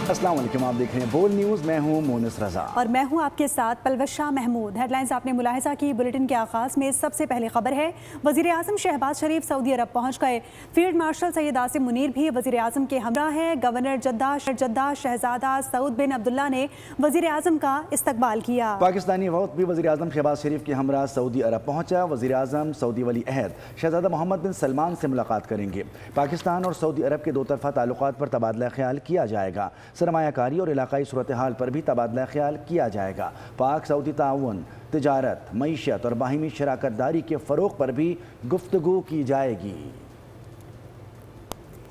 अस्सलाम वालेकुम, आप देख रहे हैं बोल न्यूज़। मैं हूं मोनिस रजा और मैं हूं आपके साथ पलवशा महमूद। हेडलाइंस आपने मुलाहिजा की। बुलेटिन के आगाज़ में सबसे पहले खबर है, वज़ीर आज़म शहबाज शरीफ सऊदी अरब पहुंच गए। फील्ड मार्शल सैयद आसिम मुनीर भी वज़ीर आज़म के हमरा है। गवर्नर जद्दा शहजादा सऊद बिन अब्दुल्ला ने वज़ीर आज़म का इस्तकबाल किया। पाकिस्तानी वक्त भी वज़ीर आज़म शहबाज शरीफ के हमरा सऊदी अरब पहुंचा। वज़ीर आज़म सऊदी वली अहद शहजादा मोहम्मद बिन सलमान से मुलाकात करेंगे। पाकिस्तान और सऊदी अरब के दो तरफ़ा ताल्लुकात पर तबादला ख्याल किया जाएगा। सरमायाकारी और इलाकाई सूरत हाल पर भी तबादला ख्याल किया जाएगा। पाक सऊदी ताउन, तिजारत, मईशत और बाहिमी शराकत दारी के फ़रोग़ पर भी गुफ्तगू की जाएगी।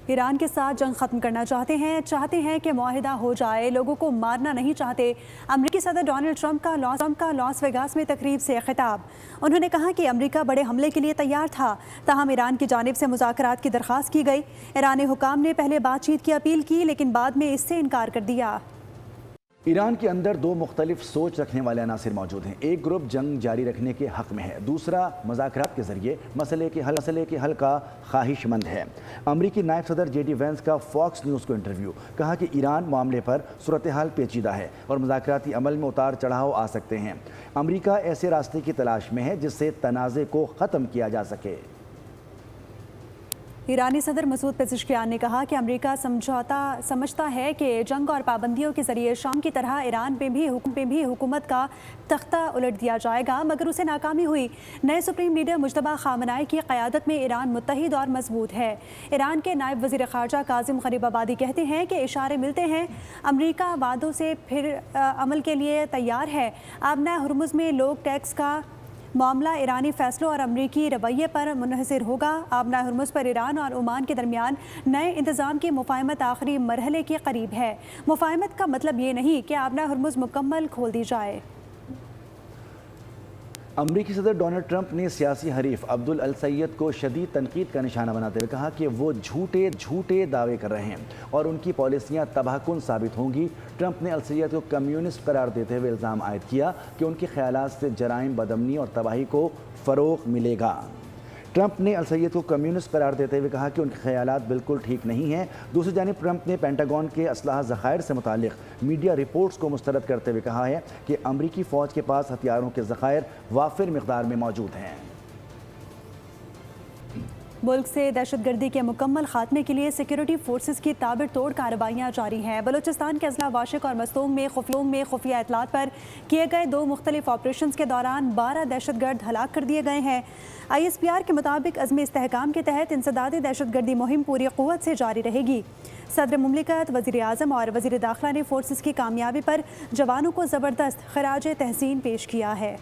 ईरान के साथ जंग ख़त्म करना चाहते हैं कि मुआहिदा हो जाए, लोगों को मारना नहीं चाहते। अमेरिकी सदर डोनाल्ड ट्रंप का लॉस वेगास में तकरीब से खिताब। उन्होंने कहा कि अमेरिका बड़े हमले के लिए तैयार था, ताहम ईरान की जानिब से मुज़ाकरात की दरख्वास्त की गई। ईरानी हुकाम ने पहले बातचीत की अपील की, लेकिन बाद में इससे इनकार कर दिया। ईरान के अंदर दो मुख्तलिफ सोच रखने वाले अनासिर मौजूद हैं। एक ग्रुप जंग जारी रखने के हक़ में है, दूसरा मुज़ाकरात के ज़रिए मसले के हल का ख्वाहिशमंद है। अमरीकी नायब सदर JD वेंस का फॉक्स न्यूज़ को इंटरव्यू। कहा कि ईरान मामले पर सूरत हाल पेचीदा है और मुज़ाकराती अमल में उतार चढ़ाव आ सकते हैं। अमरीका ऐसे रास्ते की तलाश में है जिससे तनाज़े को ख़त्म किया जा सके। ईरानी सदर मसूद पेज़ेश्कियान ने कहा कि अमेरिका समझता है कि जंग और पाबंदियों के ज़रिए शाम की तरह ईरान पे भी हुकूमत का तख्ता उलट दिया जाएगा, मगर उसे नाकामी हुई। नए सुप्रीम लीडर मुज्तबा खामनाई की क़यादत में ईरान मुत्तहिद और मजबूत है। ईरान के नायब वज़ीर ख़ारजा काज़िम ग़रीबाबादी कहते हैं कि इशारे मिलते हैं, अमेरिका वादों से फिर अमल के लिए तैयार है। आबना हुर्मुज़ में लोग टैक्स का मामला ईरानी फैसलों और अमरीकी रवैये पर मुनहसर होगा। आबना हुर्मुज़ पर ईरान और ओमान के दरमियान नए इंतज़ाम की मुफ़ाहमत आखिरी मरहले के करीब है। मुफ़ाहमत का मतलब ये नहीं कि आबना हुर्मुज़ मुकम्मल खोल दी जाए। अमरीकी सदर डोनाल्ड ट्रंप ने सियासी हरीफ अब्दुल अल सैयद को शदीद तनकीद का निशाना बनाते हुए कहा कि वो झूठे दावे कर रहे हैं और उनकी पॉलिसियां तबाहकुन साबित होंगी। ट्रंप ने अल सैयद को कम्युनिस्ट करार देते हुए इल्ज़ाम आयद किया कि उनके ख्यालात से जराइम, बदअमनी और तबाही को फ़रोग़ मिलेगा। ट्रंप ने अल सैयद को कम्युनिस्ट करार देते हुए कहा कि उनके ख्यालात बिल्कुल ठीक नहीं हैं। दूसरी जानिब ट्रंप ने पेंटागन के असलहा ज़खायर से मुतालिक मीडिया रिपोर्ट्स को मुस्तरद करते हुए कहा है कि अमरीकी फ़ौज के पास हथियारों के ज़खायर वाफिर मिक़दार में मौजूद हैं। मुल्क से दहशतगर्दी के मुकम्मल खात्मे के लिए सिक्योरिटी फोर्सेस की ताबड़तोड़ कार्रवाइयाँ जारी हैं। बलूचिस्तान के अजला वाशिक और मस्तूंग में खुफिया इतलात पर किए गए दो मुख्तलिफ ऑपरेशन के दौरान 12 दहशतगर्द हलाक कर दिए गए हैं। ISPR के मुताबिक अज़्म इस्तेहकाम के तहत इंसदादी दहशतगर्दी मुहिम पूरी क़ुव्वत से जारी रहेगी। सदर मुमलिकत, वज़ीर आज़म और वज़ीर दाखिला ने फोर्सेस की कामयाबी पर जवानों को ज़बरदस्त खराज तहसीन पेश किया है।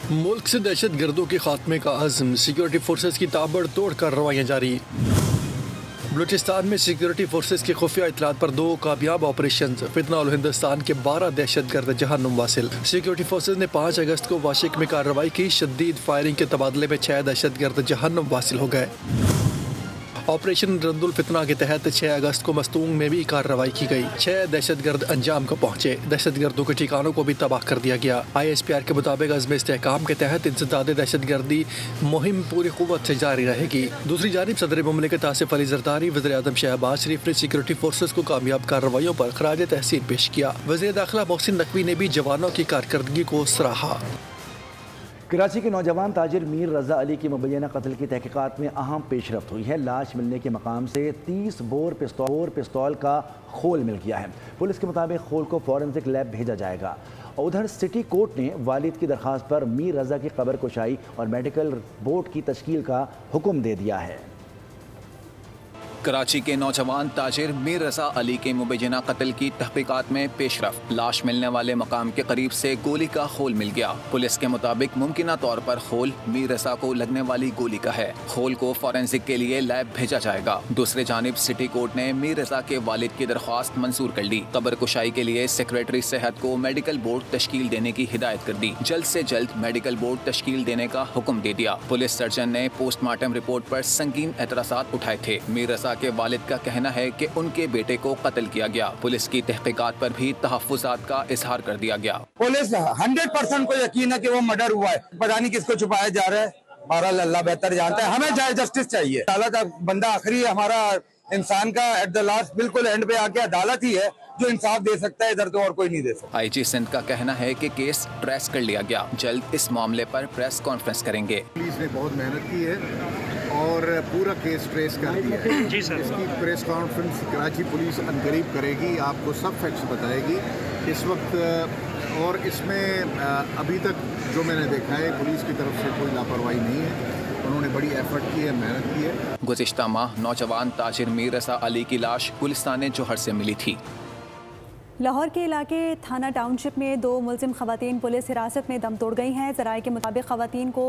मुल्क से दहशत गर्दों के खात्मे का अज़्म, सिक्योरिटी फोर्सेस की ताबड़तोड़ कार्रवाइयाँ जारी। बलूचिस्तान में सिक्योरिटी फोर्सेस की खुफिया इतलात पर दो कामयाब ऑपरेशन, फितना और हिंदुस्तान के 12 दहशतगर्द जहन्नुम वासिल। सिक्योरिटी फोर्सेस ने 5 अगस्त को वाशिक में कार्रवाई की। शदीद फायरिंग के तबादले में 6 दहशतगर्द जहन्नुम वासिल हो गए। ऑपरेशन रद्दुल फितना के तहत 6 अगस्त को मस्तूंग में भी कार्रवाई की गई। 6 दहशतगर्द अंजाम को पहुंचे। दहशतगर्दों के ठिकानों को भी तबाह कर दिया गया। ISPR के मुताबिक अज़्म इस्तेहकाम के तहत इंसदादी दहशतगर्दी मुहिम पूरी क़ुव्वत से जारी रहेगी। दूसरी जानिब सदर मुमलिकत आसिफ अली ज़रदारी, वज़ीर आज़म शहबाज शरीफ ने सिक्योरिटी फोर्सेस को कामयाब कार्रवाइयों पर खराज तहसीन पेश किया। वज़ीर दाखिला मोहसिन नकवी ने भी जवानों की कारकर्दगी को सराहा। कराची के नौजवान ताजिर मीर रज़ा अली की मुबैना कत्ल की तहकीकात में अहम पेशरफ्त हुई है। लाश मिलने के मकाम से 30 बोर पिस्तौल का खोल मिल गया है। पुलिस के मुताबिक खोल को फॉरेंसिक लैब भेजा जाएगा। उधर सिटी कोर्ट ने वालिद की दरख्वास्त पर मीर रज़ा की कब्र कुशाई और मेडिकल बोर्ड की तश्कील का हुक्म दे दिया है। कराची के नौजवान ताजिर मीर रज़ा अली के मुबैना कत्ल की तहकीकात में पेशरफ्त। लाश मिलने वाले मकाम के करीब से गोली का खोल मिल गया। पुलिस के मुताबिक मुमकिना तौर पर खोल मीर रज़ा को लगने वाली गोली का है। खोल को फॉरेंसिक के लिए लैब भेजा जाएगा। दूसरी जानिब सिटी कोर्ट ने मीर रज़ा के वालिद की दरख्वास्त मंजूर कर ली। कब्र कुशाई के लिए सेक्रेटरी सेहत को मेडिकल बोर्ड तश्कील देने की हिदायत कर दी। जल्द से जल्द मेडिकल बोर्ड तश्कील देने का हुक्म दे दिया। पुलिस सर्जन ने पोस्टमार्टम रिपोर्ट पर संगीन एतराज़ात उठाए थे। मीर रज़ा के वालिद का कहना है कि उनके बेटे को कत्ल किया गया। पुलिस की तहकीकात पर भी तहफ़्फ़ुज़ात का इजहार कर दिया गया। पुलिस 100% को यकीन है कि वो मर्डर हुआ है, पता नहीं किसको छुपाया जा रहा है। बहरहाल अल्लाह बेहतर जानता है। हमें जस्टिस चाहिए। अदालत बंदा आखिरी हमारा इंसान का एट द लास्ट बिल्कुल एंड पे आके अदालत ही है जो इंसाफ दे सकता है, इधर तो और कोई नहीं दे सकता। आईजी सिंध का कहना है कि केस ट्रेस कर लिया गया, जल्द इस मामले पर प्रेस कॉन्फ्रेंस करेंगे। पुलिस ने बहुत मेहनत की है और पूरा केस ट्रेस कर दिया है। जी सर। इसकी प्रेस कॉन्फ्रेंस कराची पुलिस अनकरीब करेगी, आपको सब फैक्ट्स बताएगी इस वक्त। और इसमें अभी तक जो मैंने देखा है पुलिस की तरफ से कोई लापरवाही नहीं है, उन्होंने बड़ी एफर्ट की है, मेहनत की है। गुज़िश्ता माह नौजवान ताजिर मीर रसा अली की लाश गुलिस्तान जौहर से मिली थी। लाहौर के इलाके थाना टाउनशिप में 2 मुलजिम खवातीन पुलिस हिरासत में दम तोड़ गई हैं। ज़राए के मुताबिक खवातीन को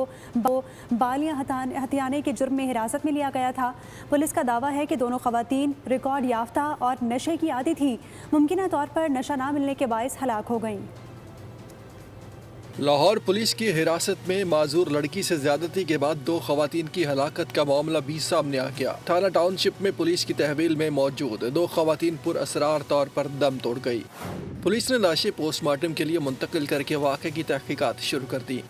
बालियाँ हथियाने के जुर्म में हिरासत में लिया गया था। पुलिस का दावा है कि दोनों खवातीन रिकॉर्ड याफ्ता और नशे की आदी थी। मुमकिन तौर पर नशा ना मिलने के बायस हलाक हो गईं। लाहौर पुलिस की हिरासत में माजूर लड़की से ज्यादती के बाद 2 खवातीन की हलाकत का मामला भी सामने आ गया। थाना टाउनशिप में पुलिस की तहवील में मौजूद 2 खवातीन पुरअसरार तौर पर दम तोड़ गई। पुलिस ने लाशें पोस्टमार्टम के लिए मुंतकिल करके वाक़े की तहकीकात शुरू कर दी।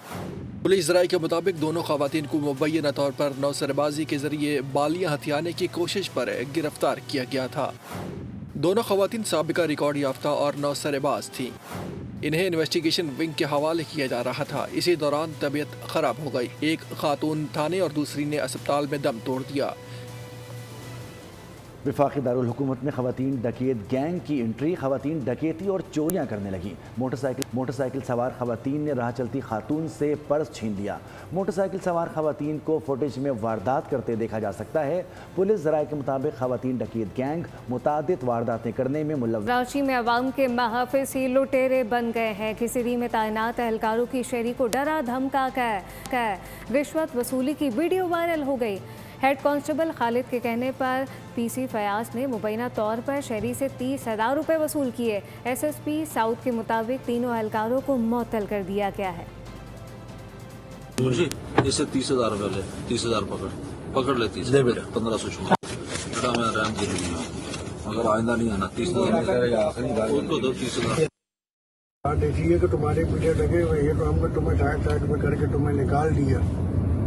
पुलिस ज़राए के मुताबिक दोनों खवातीन को मुबैना तौर पर नौसरबाजी के जरिए बालियाँ हथियाने की कोशिश पर गिरफ्तार किया गया था। दोनों खवातीन साबिका रिकॉर्ड याफ्ता और नौसरबाज थीं। इन्हें इन्वेस्टिगेशन विंग के हवाले किया जा रहा था। इसी दौरान तबीयत खराब हो गई। एक खातून थाने और दूसरी ने अस्पताल में दम तोड़ दिया। वफाकी दारुल हुकूमत में खवातीन डकैत गैंग की एंट्री। खवातीन डकैती और चोरियां करने लगी। मोटरसाइकिल सवार खवातीन ने राह चलती खातून से पर्स छीन लिया। मोटरसाइकिल सवार खवातीन को फुटेज में वारदात करते देखा जा सकता है। पुलिस ज़राए के मुताबिक खवातीन डकैत गैंग मुतादिद वारदातें करने में मुलव्वस। कराची में अवाम के महाफिज ही लुटेरे बन गए हैं। किसी में तैनात एहलकारों की शहरी को डरा धमका कर रिश्वत वसूली की वीडियो वायरल हो गई। हेड कांस्टेबल खालिद के कहने पर पीसी फयाज ने मुबैना तौर पर शहरी से 30,000 रुपये वसूल किए। एसएसपी साउथ के मुताबिक तीनों एहलकारों को मुअत्तल कर दिया गया है। मुझे इससे 30,000 रुपये ले, 30,000 पकड़ ले 30 1500 छूट बेटा, मैं रैम दे दूंगा अगर आइंदा नहीं आना। 30,000 उनको दो 30,000। देखिए कि तुम्हारे पीछे लगे हुए हैं तो हमको तुम्हें साइड में करके तुम्हें निकाल दिया।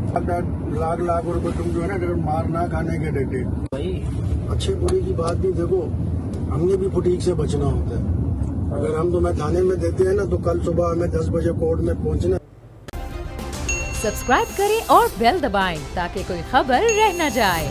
लाख रुपए तुम जो है ना अगर मार ना खाने के देते भाई। अच्छे बुरे की बात भी देखो, हमने भी फुटीक से बचना होता है। अगर हम तुम्हें थाने में देते हैं ना तो कल सुबह हमें 10 बजे कोर्ट में पहुंचना। सब्सक्राइब करें और बेल दबाएं ताकि कोई खबर रह न जाए।